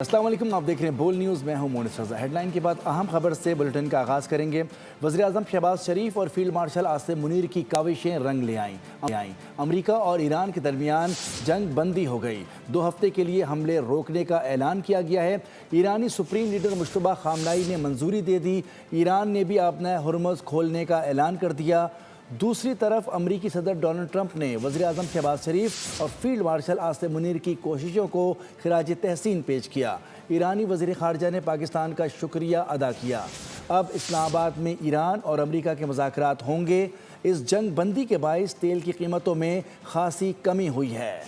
السلام علیکم، آپ دیکھ رہے ہیں بول نیوز، میں ہوں مونس رضا۔ ہیڈ لائن کے بعد اہم خبر سے بلٹن کا آغاز کریں گے۔ وزیراعظم شہباز شریف اور فیلڈ مارشل عاصم منیر کی کاوشیں رنگ لے آئیں۔ امریکہ اور ایران کے درمیان جنگ بندی ہو گئی، 2 ہفتے کے لیے حملے روکنے کا اعلان کیا گیا ہے۔ ایرانی سپریم لیڈر مجتبیٰ خامنائی نے منظوری دے دی، ایران نے بھی اپنا ہرمز کھولنے کا اعلان کر دیا۔ دوسری طرف امریکی صدر ڈونلڈ ٹرمپ نے وزیراعظم شہباز شریف اور فیلڈ مارشل عاصم منیر کی کوششوں کو خراج تحسین پیش کیا۔ ایرانی وزیر خارجہ نے پاکستان کا شکریہ ادا کیا۔ اب اسلام آباد میں ایران اور امریکہ کے مذاکرات ہوں گے۔ اس جنگ بندی کے باعث تیل کی قیمتوں میں خاصی کمی ہوئی ہے۔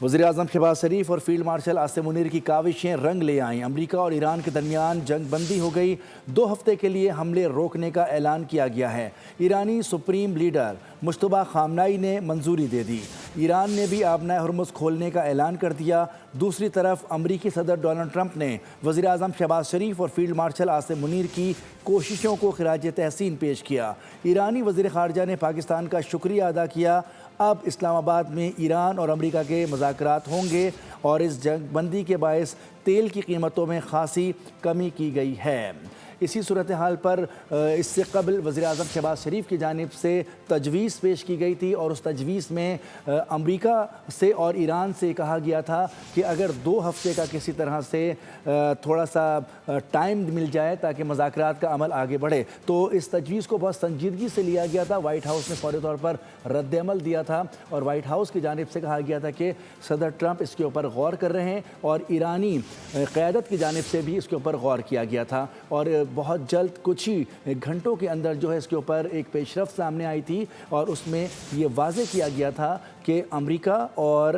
وزیراعظم شہباز شریف اور فیلڈ مارشل عاصم منیر کی کاوشیں رنگ لے آئیں۔ امریکہ اور ایران کے درمیان جنگ بندی ہو گئی، 2 ہفتے کے لیے حملے روکنے کا اعلان کیا گیا ہے۔ ایرانی سپریم لیڈر مجتبیٰ خامنائی نے منظوری دے دی، ایران نے بھی اپنا ہرمز کھولنے کا اعلان کر دیا۔ دوسری طرف امریکی صدر ڈونلڈ ٹرمپ نے وزیراعظم شہباز شریف اور فیلڈ مارشل عاصم منیر کی کوششوں کو خراج تحسین پیش کیا۔ ایرانی وزیر خارجہ نے پاکستان کا شکریہ ادا کیا۔ اب اسلام آباد میں ایران اور امریکہ کے مذاکرات ہوں گے اور اس جنگ بندی کے باعث تیل کی قیمتوں میں خاصی کمی کی گئی ہے۔ اسی صورتحال پر اس سے قبل وزیراعظم شہباز شریف کی جانب سے تجویز پیش کی گئی تھی اور اس تجویز میں امریکہ سے اور ایران سے کہا گیا تھا کہ اگر 2 ہفتے کا کسی طرح سے تھوڑا سا ٹائم مل جائے تاکہ مذاکرات کا عمل آگے بڑھے، تو اس تجویز کو بہت سنجیدگی سے لیا گیا تھا۔ وائٹ ہاؤس نے فوری طور پر رد عمل دیا تھا اور وائٹ ہاؤس کی جانب سے کہا گیا تھا کہ صدر ٹرمپ اس کے اوپر غور کر رہے ہیں اور ایرانی قیادت کی جانب سے بھی اس کے اوپر غور کیا گیا تھا اور بہت جلد کچھ ہی گھنٹوں کے اندر جو ہے اس کے اوپر ایک پیش رفت سامنے آئی تھی اور اس میں یہ واضح کیا گیا تھا کہ امریکہ اور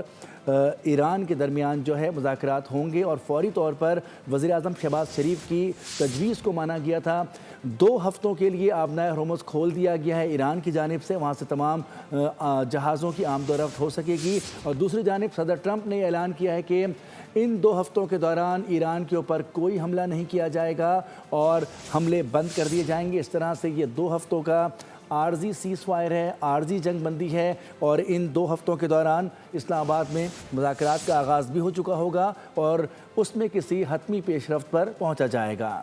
ایران کے درمیان جو ہے مذاکرات ہوں گے اور فوری طور پر وزیراعظم شہباز شریف کی تجویز کو مانا گیا تھا۔ 2 ہفتوں کے لیے آبنائے ہرمز کھول دیا گیا ہے ایران کی جانب سے، وہاں سے تمام جہازوں کی آمد و رفت ہو سکے گی اور دوسری جانب صدر ٹرمپ نے اعلان کیا ہے کہ ان 2 ہفتوں کے دوران ایران کے اوپر کوئی حملہ نہیں کیا جائے گا اور حملے بند کر دیے جائیں گے۔ اس طرح سے یہ 2 ہفتوں کا عارضی سیز فائر ہے، عارضی جنگ بندی ہے اور ان 2 ہفتوں کے دوران اسلام آباد میں مذاکرات کا آغاز بھی ہو چکا ہوگا اور اس میں کسی حتمی پیش رفت پر پہنچا جائے گا۔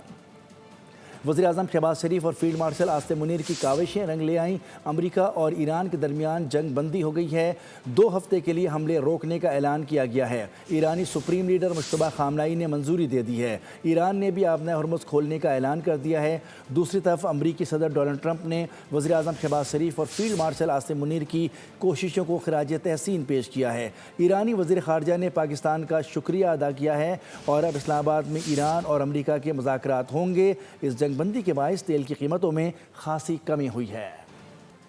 وزیراعظم شہباز شریف اور فیلڈ مارشل عاصم منیر کی کاوشیں رنگ لے آئیں۔ امریکہ اور ایران کے درمیان جنگ بندی ہو گئی ہے، 2 ہفتے کے لیے حملے روکنے کا اعلان کیا گیا ہے۔ ایرانی سپریم لیڈر مجتبیٰ خامنائی نے منظوری دے دی ہے، ایران نے بھی اپنا ہرمز کھولنے کا اعلان کر دیا ہے۔ دوسری طرف امریکی صدر ڈونلڈ ٹرمپ نے وزیراعظم شہباز شریف اور فیلڈ مارشل عاصم منیر کی کوششوں کو خراج تحسین پیش کیا ہے۔ ایرانی وزیر خارجہ نے پاکستان کا شکریہ ادا کیا ہے اور اب اسلام آباد میں ایران اور امریکہ کے مذاکرات ہوں گے۔ اس جنگ بندی کے باعث تیل کی قیمتوں میں خاصی کمی ہوئی ہے۔